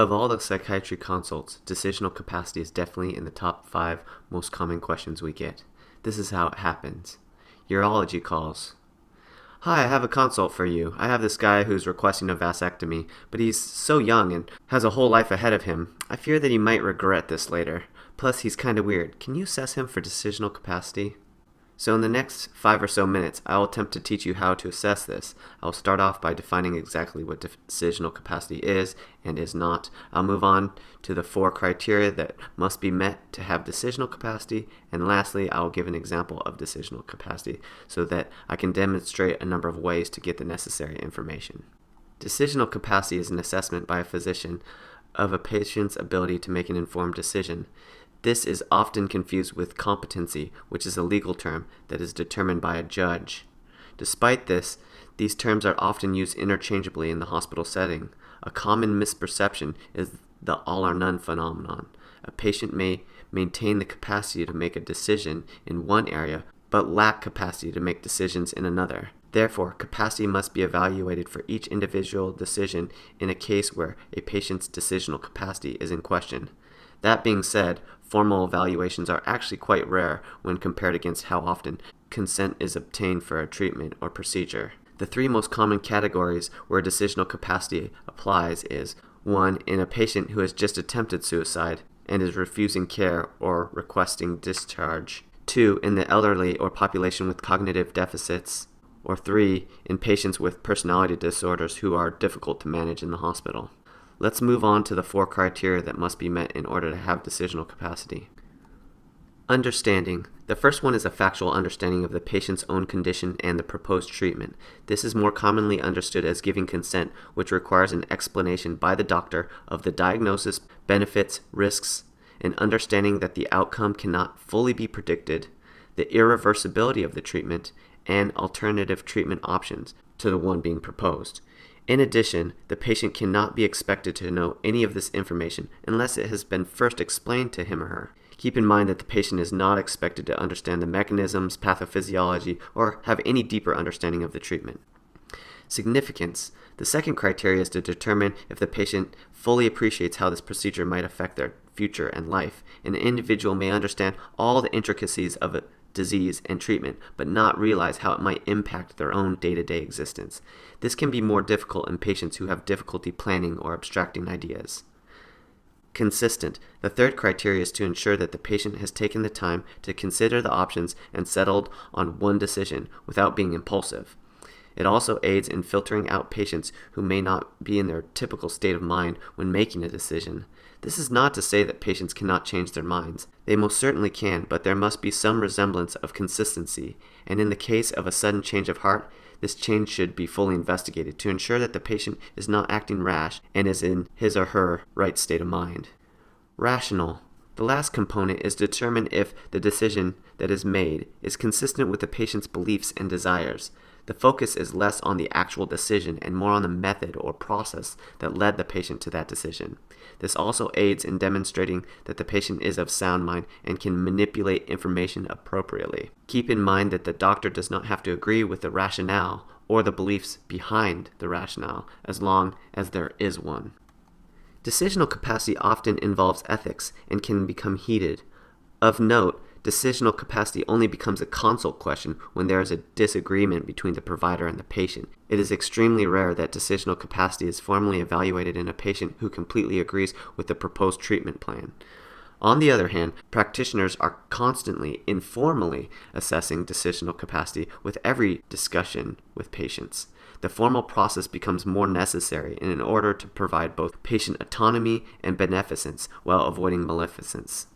Of all the psychiatry consults, decisional capacity is definitely in the top 5 most common questions we get. This is how it happens. Urology calls. Hi, I have a consult for you. I have this guy who's requesting a vasectomy, but he's so young and has a whole life ahead of him. I fear that he might regret this later. Plus, he's kinda weird. Can you assess him for decisional capacity? So in the next 5 or so minutes, I will attempt to teach you how to assess this. I'll start off by defining exactly what decisional capacity is and is not. I'll move on to the 4 criteria that must be met to have decisional capacity, and lastly, I'll give an example of decisional capacity so that I can demonstrate a number of ways to get the necessary information. Decisional capacity is an assessment by a physician of a patient's ability to make an informed decision. This is often confused with competency, which is a legal term that is determined by a judge. Despite this, these terms are often used interchangeably in the hospital setting. A common misperception is the all or none phenomenon. A patient may maintain the capacity to make a decision in one area, but lack capacity to make decisions in another. Therefore, capacity must be evaluated for each individual decision in a case where a patient's decisional capacity is in question. That being said, formal evaluations are actually quite rare when compared against how often consent is obtained for a treatment or procedure. The 3 most common categories where decisional capacity applies is 1. In a patient who has just attempted suicide and is refusing care or requesting discharge. 2. In the elderly or population with cognitive deficits. Or 3. In patients with personality disorders who are difficult to manage in the hospital. Let's move on to the 4 criteria that must be met in order to have decisional capacity. Understanding. The first one is a factual understanding of the patient's own condition and the proposed treatment. This is more commonly understood as giving consent, which requires an explanation by the doctor of the diagnosis, benefits, risks, and understanding that the outcome cannot fully be predicted, the irreversibility of the treatment, and alternative treatment options to the one being proposed. In addition, the patient cannot be expected to know any of this information unless it has been first explained to him or her. Keep in mind that the patient is not expected to understand the mechanisms, pathophysiology, or have any deeper understanding of the treatment. Significance. The second criteria is to determine if the patient fully appreciates how this procedure might affect their future and life. An individual may understand all the intricacies of a disease and treatment, but not realize how it might impact their own day-to-day existence. This can be more difficult in patients who have difficulty planning or abstracting ideas. Consistent. The third criteria is to ensure that the patient has taken the time to consider the options and settled on one decision without being impulsive. It also aids in filtering out patients who may not be in their typical state of mind when making a decision. This is not to say that patients cannot change their minds. They most certainly can, but there must be some resemblance of consistency, and in the case of a sudden change of heart, this change should be fully investigated to ensure that the patient is not acting rash and is in his or her right state of mind. Rational. The last component is to determine if the decision that is made is consistent with the patient's beliefs and desires. The focus is less on the actual decision and more on the method or process that led the patient to that decision. This also aids in demonstrating that the patient is of sound mind and can manipulate information appropriately. Keep in mind that the doctor does not have to agree with the rationale or the beliefs behind the rationale, as long as there is one. Decisional capacity often involves ethics and can become heated. Of note, decisional capacity only becomes a consult question when there is a disagreement between the provider and the patient. It is extremely rare that decisional capacity is formally evaluated in a patient who completely agrees with the proposed treatment plan. On the other hand, practitioners are constantly, informally assessing decisional capacity with every discussion with patients. The formal process becomes more necessary in order to provide both patient autonomy and beneficence while avoiding maleficence.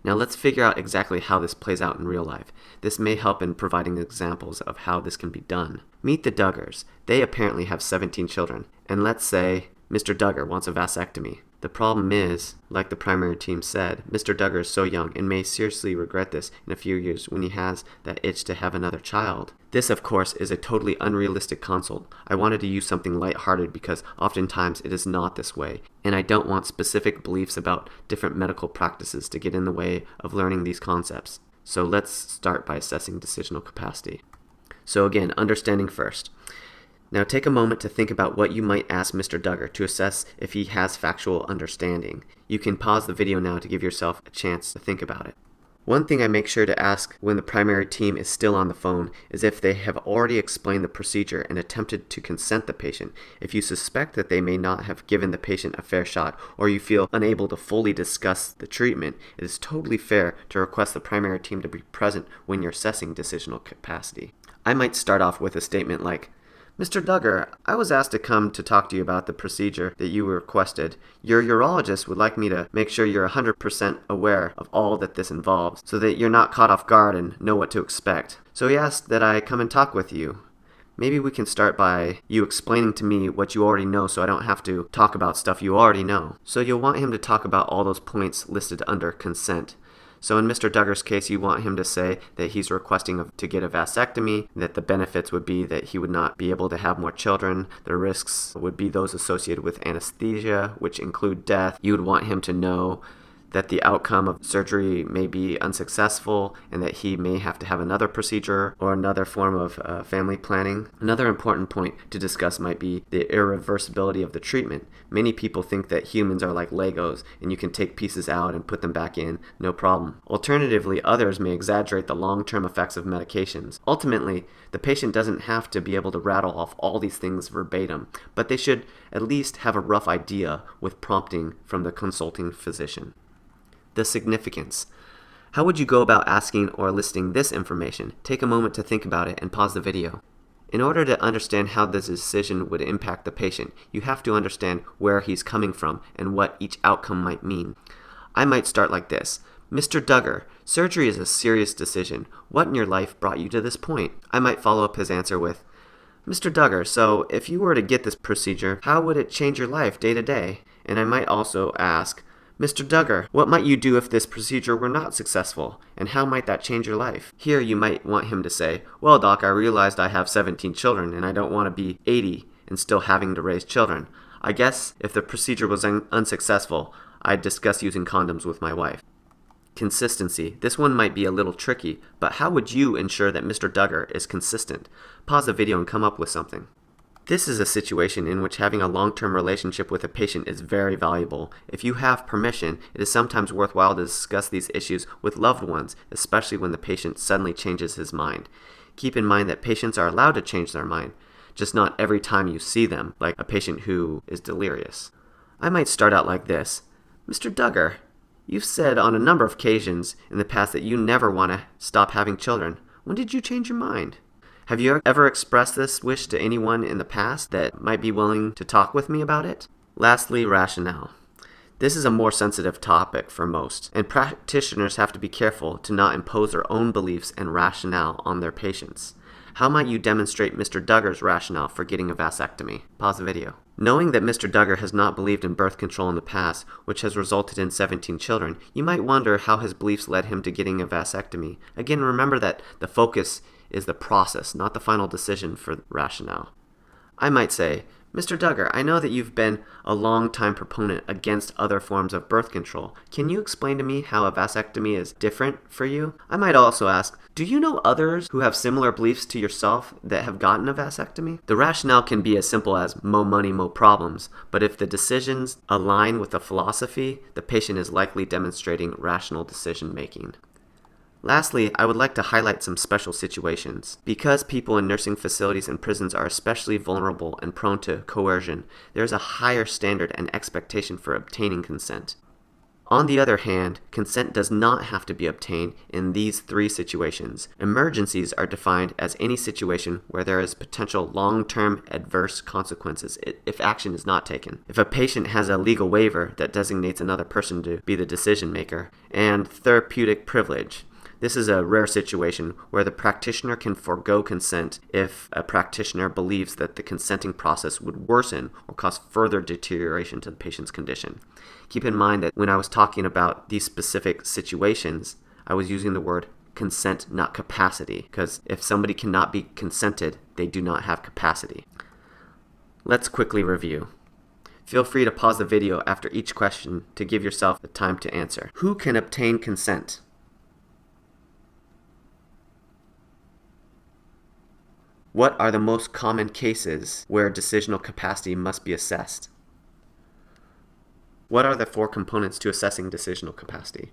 Now let's figure out exactly how this plays out in real life. This may help in providing examples of how this can be done. Meet the Duggars. They apparently have 17 children, and let's say Mr. Duggar wants a vasectomy. The problem is, like the primary team said, Mr. Duggar is so young and may seriously regret this in a few years when he has that itch to have another child. This, of course, is a totally unrealistic consult. I wanted to use something lighthearted because oftentimes it is not this way, and I don't want specific beliefs about different medical practices to get in the way of learning these concepts. So let's start by assessing decisional capacity. So again, understanding first. Now take a moment to think about what you might ask Mr. Duggar to assess if he has factual understanding. You can pause the video now to give yourself a chance to think about it. One thing I make sure to ask when the primary team is still on the phone is if they have already explained the procedure and attempted to consent the patient. If you suspect that they may not have given the patient a fair shot, or you feel unable to fully discuss the treatment, it is totally fair to request the primary team to be present when you're assessing decisional capacity. I might start off with a statement like, Mr. Duggar, I was asked to come to talk to you about the procedure that you requested. Your urologist would like me to make sure you're 100% aware of all that this involves, so that you're not caught off guard and know what to expect. So he asked that I come and talk with you. Maybe we can start by you explaining to me what you already know so I don't have to talk about stuff you already know. So you'll want him to talk about all those points listed under consent. So in Mr. Duggar's case, you want him to say that he's requesting to get a vasectomy, that the benefits would be that he would not be able to have more children. The risks would be those associated with anesthesia, which include death. You would want him to know that the outcome of surgery may be unsuccessful and that he may have to have another procedure or another form of family planning. Another important point to discuss might be the irreversibility of the treatment. Many people think that humans are like Legos and you can take pieces out and put them back in, no problem. Alternatively, others may exaggerate the long-term effects of medications. Ultimately, the patient doesn't have to be able to rattle off all these things verbatim, but they should at least have a rough idea with prompting from the consulting physician. The significance. How would you go about asking or listing this information? Take a moment to think about it and pause the video. In order to understand how this decision would impact the patient, you have to understand where he's coming from and what each outcome might mean. I might start like this. Mr. Duggar, surgery is a serious decision. What in your life brought you to this point? I might follow up his answer with, Mr. Duggar, so if you were to get this procedure, how would it change your life day to day? And I might also ask, Mr. Duggar, what might you do if this procedure were not successful, and how might that change your life? Here you might want him to say, well, Doc, I realized I have 17 children, and I don't want to be 80 and still having to raise children. I guess if the procedure was unsuccessful, I'd discuss using condoms with my wife. Consistency. This one might be a little tricky, but how would you ensure that Mr. Duggar is consistent? Pause the video and come up with something. This is a situation in which having a long-term relationship with a patient is very valuable. If you have permission, it is sometimes worthwhile to discuss these issues with loved ones, especially when the patient suddenly changes his mind. Keep in mind that patients are allowed to change their mind, just not every time you see them, like a patient who is delirious. I might start out like this. Mr. Duggar, you've said on a number of occasions in the past that you never want to stop having children. When did you change your mind? Have you ever expressed this wish to anyone in the past that might be willing to talk with me about it? Lastly, rationale. This is a more sensitive topic for most, and practitioners have to be careful to not impose their own beliefs and rationale on their patients. How might you demonstrate Mr. Duggar's rationale for getting a vasectomy? Pause the video. Knowing that Mr. Duggar has not believed in birth control in the past, which has resulted in 17 children, you might wonder how his beliefs led him to getting a vasectomy. Again, remember that the focus is the process, not the final decision for rationale. I might say, Mr. Duggar, I know that you've been a long-time proponent against other forms of birth control. Can you explain to me how a vasectomy is different for you? I might also ask, do you know others who have similar beliefs to yourself that have gotten a vasectomy? The rationale can be as simple as mo money, mo problems, but if the decisions align with the philosophy, the patient is likely demonstrating rational decision-making. Lastly, I would like to highlight some special situations. Because people in nursing facilities and prisons are especially vulnerable and prone to coercion, there is a higher standard and expectation for obtaining consent. On the other hand, consent does not have to be obtained in these three situations. Emergencies are defined as any situation where there is potential long-term adverse consequences if action is not taken. If a patient has a legal waiver that designates another person to be the decision maker, and therapeutic privilege. This is a rare situation where the practitioner can forego consent if a practitioner believes that the consenting process would worsen or cause further deterioration to the patient's condition. Keep in mind that when I was talking about these specific situations, I was using the word consent, not capacity, because if somebody cannot be consented, they do not have capacity. Let's quickly review. Feel free to pause the video after each question to give yourself the time to answer. Who can obtain consent? What are the most common cases where decisional capacity must be assessed? What are the 4 components to assessing decisional capacity?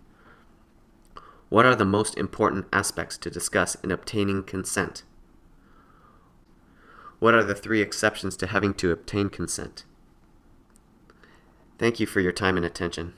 What are the most important aspects to discuss in obtaining consent? What are the 3 exceptions to having to obtain consent? Thank you for your time and attention.